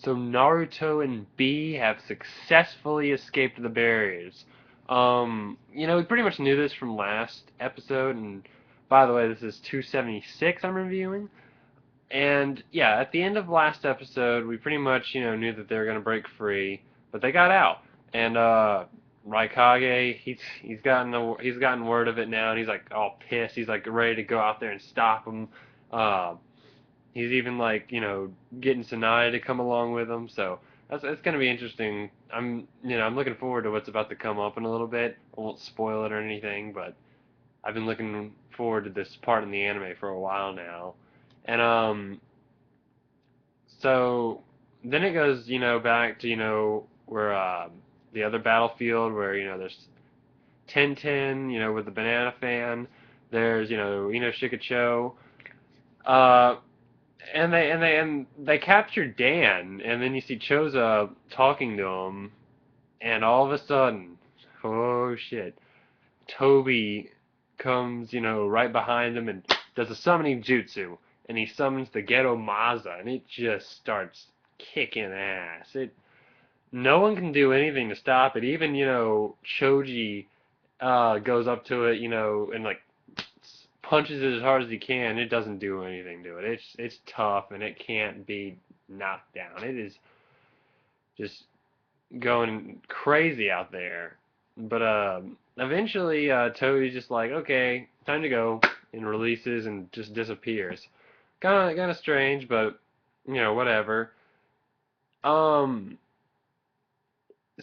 So Naruto and B have successfully escaped the barriers. We pretty much knew this from last episode, and by the way, this is 276 I'm reviewing. And yeah, at the end of last episode, we pretty much, knew that they were gonna break free, but they got out. And Raikage, he's gotten word of it now, and he's like all pissed. He's like ready to go out there and stop him. Uh, he's even like, getting Sanaya to come along with him. So that's gonna be interesting. I'm looking forward to what's about to come up in a little bit. I won't spoil it or anything, but I've been looking forward to this part in the anime for a while now. And so then it goes, back to, where the other battlefield where, there's Tintin, with the banana fan. There's, Shikacho. Uh, and they capture Dan, and then you see Choza talking to him, and all of a sudden, oh shit, Toby comes, right behind him and does a summoning jutsu, and he summons the Ghetto Maza, and it just starts kicking ass. No one can do anything to stop it. Even, Choji goes up to it, and like punches it as hard as he can. It doesn't do anything to it. It's tough, and it can't be knocked down. It is just going crazy out there. But eventually, Toadie's just like, okay, time to go, and releases and just disappears. Kind of strange, but whatever. Um,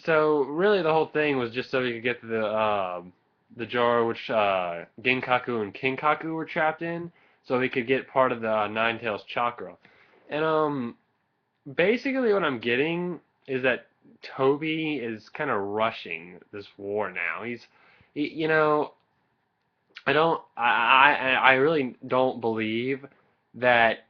so really, the whole thing was just so he could get to the jar which Genkaku and Kinkaku were trapped in, so he could get part of the Nine Tails chakra. And basically, what I'm getting is that Toby is kind of rushing this war now. He, I really don't believe that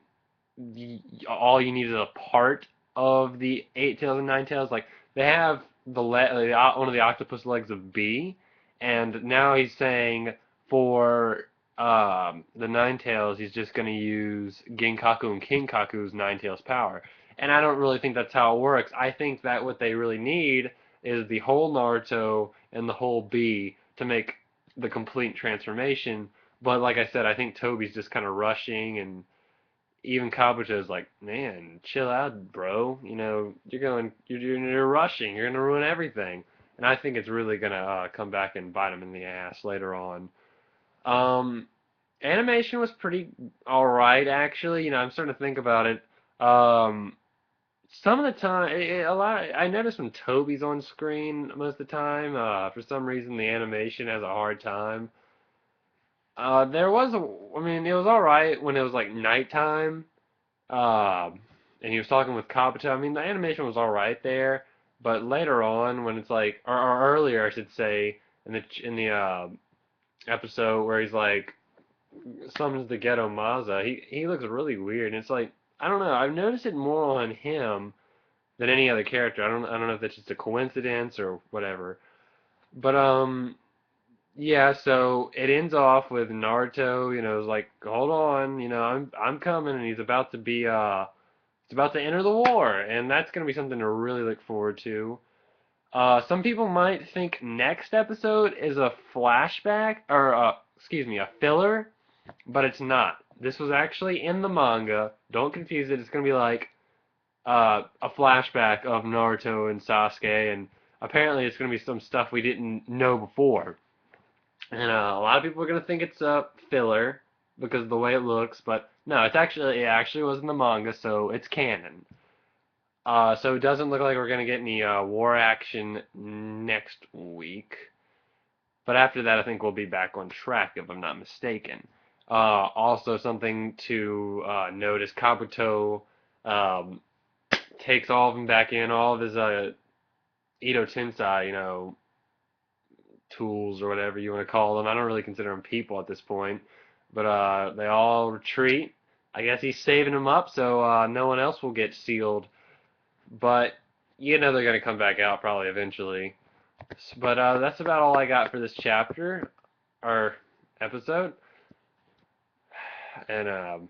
all you need is a part of the Eight Tails and Nine Tails. Like they have one of the octopus legs of B, and now he's saying for the Nine Tails, he's just going to use Ginkaku and Kinkaku's Nine Tails power. And I don't really think that's how it works. I think that what they really need is the whole Naruto and the whole B to make the complete transformation. But like I said, I think Toby's just kind of rushing, and even Kabuto's like, man, chill out, bro. You're rushing. You're gonna ruin everything. And I think it's really gonna come back and bite him in the ass later on. Um, Animation was pretty all right, actually. I'm starting to think about it. Um, some of the time, a lot. I notice when Toby's on screen most of the time, for some reason the animation has a hard time. It was all right when it was like nighttime. And he was talking with Kabuto. I mean, the animation was all right there, but later on, when it's like, or earlier, I should say, in the episode where he's like summons the Ghetto Maza, he looks really weird. And it's like, I don't know. I've noticed it more on him than any other character. I don't know if that's just a coincidence or whatever. But yeah. So it ends off with Naruto. Is like, hold on. I'm coming, and he's about to be it's about to enter the war, and that's going to be something to really look forward to. Some people might think next episode is a flashback, or excuse me, a filler, but it's not. This was actually in the manga. Don't confuse it. It's going to be like a flashback of Naruto and Sasuke, and apparently it's going to be some stuff we didn't know before. And a lot of people are going to think it's a filler because of the way it looks, but no, it actually was in the manga, so it's canon. So it doesn't look like we're going to get any war action next week. But after that, I think we'll be back on track, if I'm not mistaken. Also, something to notice: Kabuto um, takes all of them back in, all of his Ito Tensai, tools or whatever you want to call them. I don't really consider them people at this point. But they all retreat. I guess he's saving them up so no one else will get sealed. But they're going to come back out probably eventually. But that's about all I got for this chapter or episode. And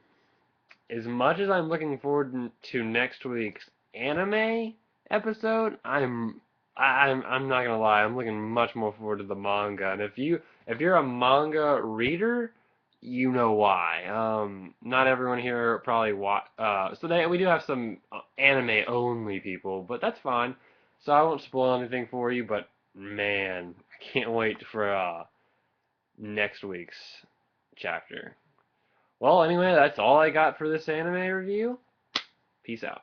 as much as I'm looking forward to next week's anime episode, I'm not gonna lie, I'm looking much more forward to the manga. And if you're a manga reader, you know why. Not everyone here probably watch. We do have some anime only people, but that's fine. So I won't spoil anything for you. But man, I can't wait for next week's chapter. Well, anyway, that's all I got for this anime review. Peace out.